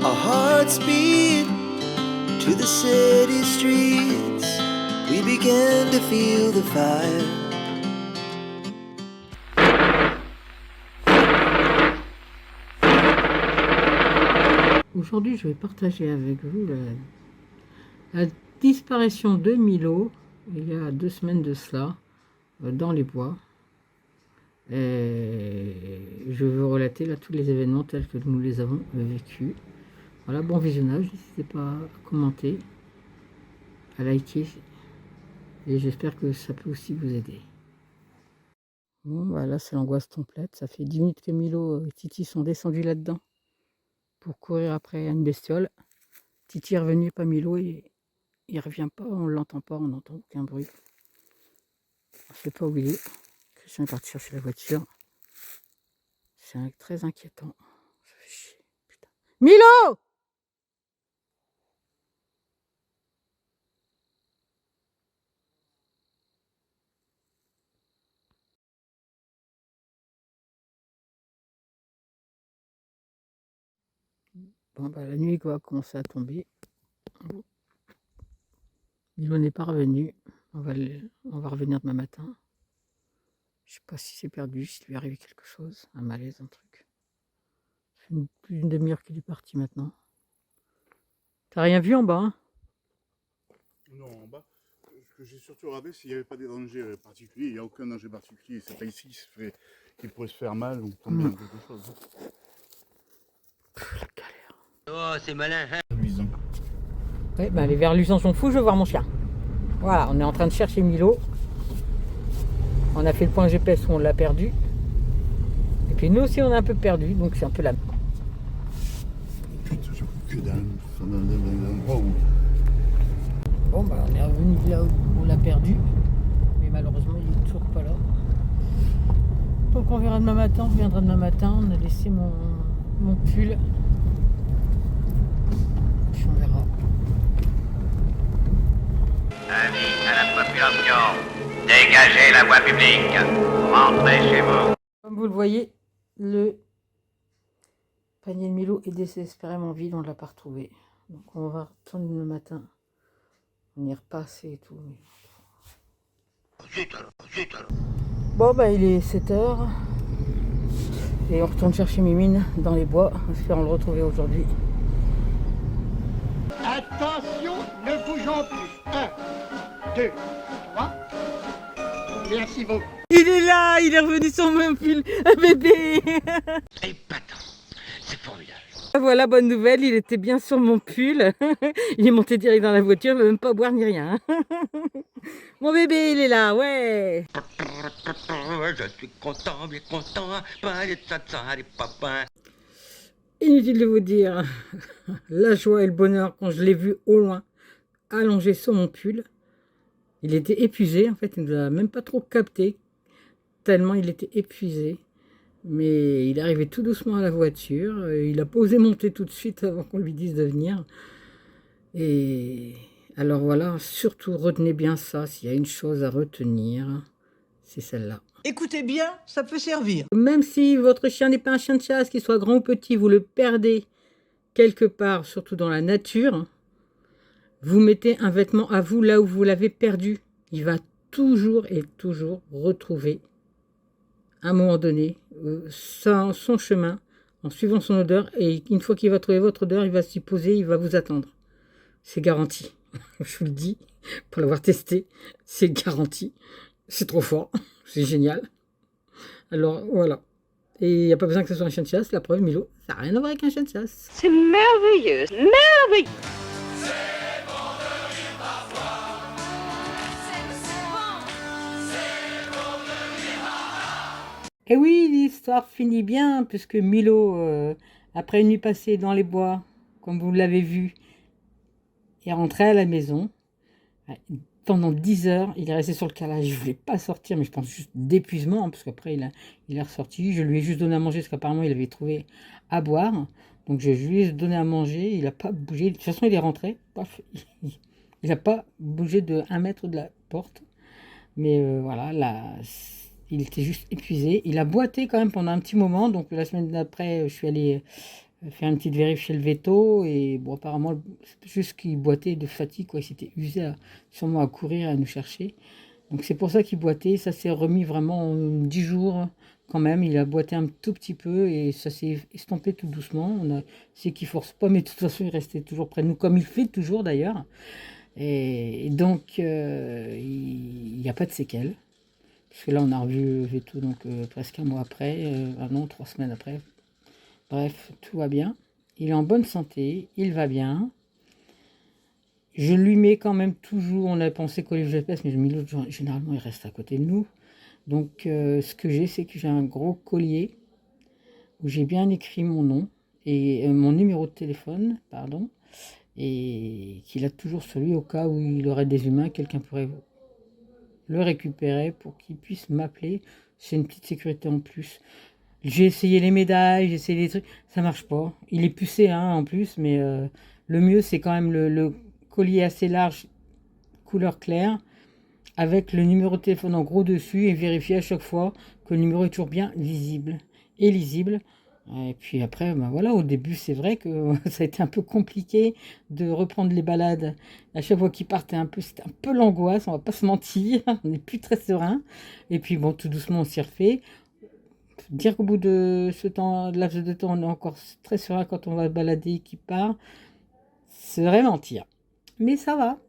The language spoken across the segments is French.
Our hearts beat to the city streets. We began to feel the fire. Aujourd'hui, je vais partager avec vous la disparition de Milo, il y a 2 semaines de cela, dans les bois. Et je vais vous relater là tous les événements tels que nous les avons vécus. Voilà, bon visionnage, n'hésitez pas à commenter, à liker, et j'espère que ça peut aussi vous aider. Bon, voilà, c'est l'angoisse complète. Ça fait 10 minutes que Milo et Titi sont descendus là-dedans pour courir après une bestiole. Titi est revenu, pas Milo, et il revient pas, on l'entend pas, on n'entend aucun bruit. On ne sait pas où il est. Christian est parti chercher la voiture. C'est très inquiétant. Ça fait chier, putain. Milo! Bon, bah, la nuit va commencer à tomber. Milo n'est pas revenu. On va revenir demain matin. Je sais pas si c'est perdu, s'il lui est arrivé quelque chose, un malaise, un truc. Ça fait plus d'une demi-heure qu'il est parti maintenant. T'as rien vu en bas, hein? Non, en bas. Ce que j'ai surtout regardé, s'il n'y avait pas des dangers particuliers. Il n'y a aucun danger particulier. C'est pas ici qu'il pourrait se faire mal ou tomber en quelque chose. La galère. Oh, c'est malin, hein? Luisant. Ouais, bah, les vers luisants sont fous, je veux voir mon chien. Voilà, on est en train de chercher Milo. On a fait le point GPS où on l'a perdu. Et puis nous aussi on a un peu perdu, donc c'est un peu la... Putain, j'avoue que dans l'endroit où... Bon bah on est revenu là où on l'a perdu. Mais malheureusement il est toujours pas là. Donc on verra demain matin, on reviendra demain matin. On a laissé mon pull. Puis on verra. Avis à la population, dégagez la voie publique, rentrez chez vous. Comme vous le voyez, le panier de Milo est désespérément vide, on ne l'a pas retrouvé. Donc on va retourner demain matin. On y repasse et tout. Bon bah il est 7h. Et on retourne chercher Mimine dans les bois. Espérons le retrouver aujourd'hui. Attention, ne bougeons plus. 1, 2, 3. Merci beaucoup. Il est là, il est revenu sur mon pull, un bébé. Épatant, c'est formidable. Voilà, bonne nouvelle, il était bien sur mon pull. Il est monté direct dans la voiture, il ne veut même pas boire ni rien. Mon bébé, il est là, ouais. Je suis content, bien content. Inutile de vous dire la joie et le bonheur quand je l'ai vu au loin, allongé sur mon pull. Il était épuisé, en fait, il ne nous a même pas trop capté, tellement il était épuisé. Mais il est arrivé tout doucement à la voiture, il n'a pas osé monter tout de suite avant qu'on lui dise de venir. Et alors voilà, surtout retenez bien ça, s'il y a une chose à retenir, c'est celle-là. Écoutez bien, ça peut servir. Même si votre chien n'est pas un chien de chasse, qu'il soit grand ou petit, vous le perdez quelque part, surtout dans la nature, vous mettez un vêtement à vous là où vous l'avez perdu. Il va toujours et toujours retrouver, à un moment donné, son chemin, en suivant son odeur. Et une fois qu'il va trouver votre odeur, il va s'y poser, il va vous attendre. C'est garanti. Je vous le dis, pour l'avoir testé, c'est garanti. C'est trop fort, c'est génial. Alors voilà. Et il n'y a pas besoin que ce soit un chien de chasse, la preuve, Milo, ça n'a rien à voir avec un chien de chasse. C'est merveilleux, merveilleux. Et oui, l'histoire finit bien, puisque Milo, après une nuit passée dans les bois, comme vous l'avez vu, est rentré à la maison. Pendant 10 heures, il est resté sur le calage. Je ne voulais pas sortir, mais je pense juste d'épuisement, hein, parce qu'après, il est ressorti. Je lui ai juste donné à manger, parce qu'apparemment, il avait trouvé à boire. Donc, je lui ai donné à manger. Il n'a pas bougé. De toute façon, il est rentré. Paf, il n'a pas bougé de 1 mètre de la porte. Mais voilà, là, il était juste épuisé. Il a boité quand même pendant un petit moment. Donc, la semaine d'après, je suis allée faire une petite vérif chez le veto. Et bon, apparemment, c'est juste qu'il boitait de fatigue, quoi. Il s'était usé sûrement à courir, à nous chercher. Donc c'est pour ça qu'il boitait. Ça s'est remis vraiment en 10 jours quand même. Il a boité un tout petit peu et ça s'est estompé tout doucement. C'est qu'il force pas, mais de toute façon, il restait toujours près de nous, comme il fait toujours d'ailleurs. Et donc, il n'y a pas de séquelles. Parce que là, on a revu Veto donc, presque un mois après, non, 3 semaines après. Bref, tout va bien. Il est en bonne santé, il va bien. Je lui mets quand même toujours, on a pensé coller le GPS, mais Milo, généralement, il reste à côté de nous. Donc, ce que j'ai, c'est que j'ai un gros collier où j'ai bien écrit mon nom et mon numéro de téléphone, pardon, et qu'il a toujours sur lui au cas où il aurait des humains, quelqu'un pourrait le récupérer pour qu'il puisse m'appeler. C'est une petite sécurité en plus. J'ai essayé les médailles, j'ai essayé les trucs, ça marche pas. Il est pucé hein, en plus, mais le mieux c'est quand même le collier assez large, couleur claire, avec le numéro de téléphone en gros dessus et vérifier à chaque fois que le numéro est toujours bien visible et lisible. Et puis après, ben voilà, au début c'est vrai que ça a été un peu compliqué de reprendre les balades. À chaque fois qu'il partait c'était un peu l'angoisse, on va pas se mentir, on n'est plus très serein. Et puis bon, tout doucement on s'y refait. Dire qu'au bout de ce temps, de laps de temps, on est encore très serein quand on va balader et qu'il part, c'est vrai mentir. Mais ça va.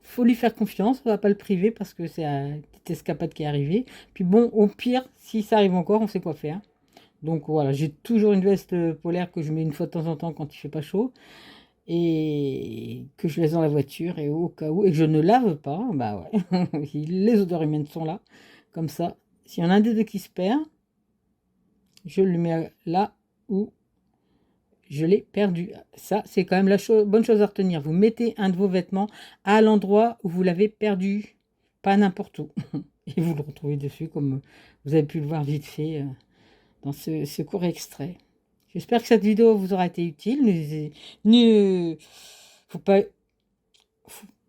Faut lui faire confiance, on va pas le priver parce que c'est une petite escapade qui est arrivée. Puis bon, au pire, si ça arrive encore, on sait quoi faire. Donc voilà, j'ai toujours une veste polaire que je mets une fois de temps en temps quand il fait pas chaud et que je laisse dans la voiture et au cas où, et que je ne lave pas, bah ouais, les odeurs humaines sont là, comme ça. S'il y en a un des deux qui se perd, je le mets là où je l'ai perdu. Ça, c'est quand même la bonne chose à retenir. Vous mettez un de vos vêtements à l'endroit où vous l'avez perdu, pas n'importe où. Et vous le retrouvez dessus, comme vous avez pu le voir vite fait dans ce court extrait. J'espère que cette vidéo vous aura été utile. Faut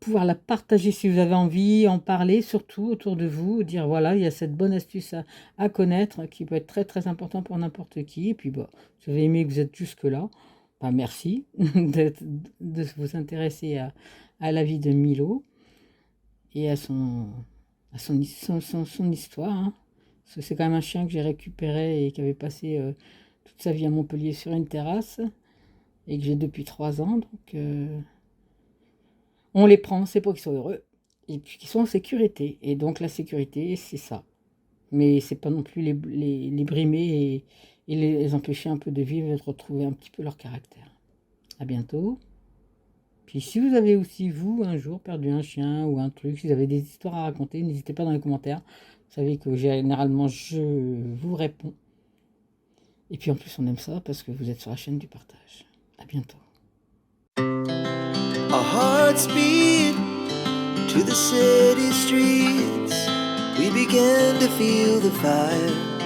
pouvoir la partager si vous avez envie, en parler surtout autour de vous, dire voilà, il y a cette bonne astuce à connaître qui peut être très très important pour n'importe qui. Et puis bah, si vous avez aimé que vous êtes jusque là, bah, merci de vous intéresser à la vie de Milo et à son histoire. Hein. Parce que c'est quand même un chien que j'ai récupéré et qui avait passé toute sa vie à Montpellier sur une terrasse et que j'ai depuis 3 ans. Donc on les prend, c'est pour qu'ils soient heureux et puis qu'ils soient en sécurité. Et donc la sécurité, c'est ça. Mais c'est pas non plus les brimer et les empêcher un peu de vivre et de retrouver un petit peu leur caractère. À bientôt. Puis si vous avez aussi, vous, un jour perdu un chien ou un truc, si vous avez des histoires à raconter, n'hésitez pas dans les commentaires. Vous savez que généralement, je vous réponds. Et puis en plus, on aime ça parce que vous êtes sur la chaîne du partage. À bientôt. Our hearts beat to the city streets. We began to feel the fire.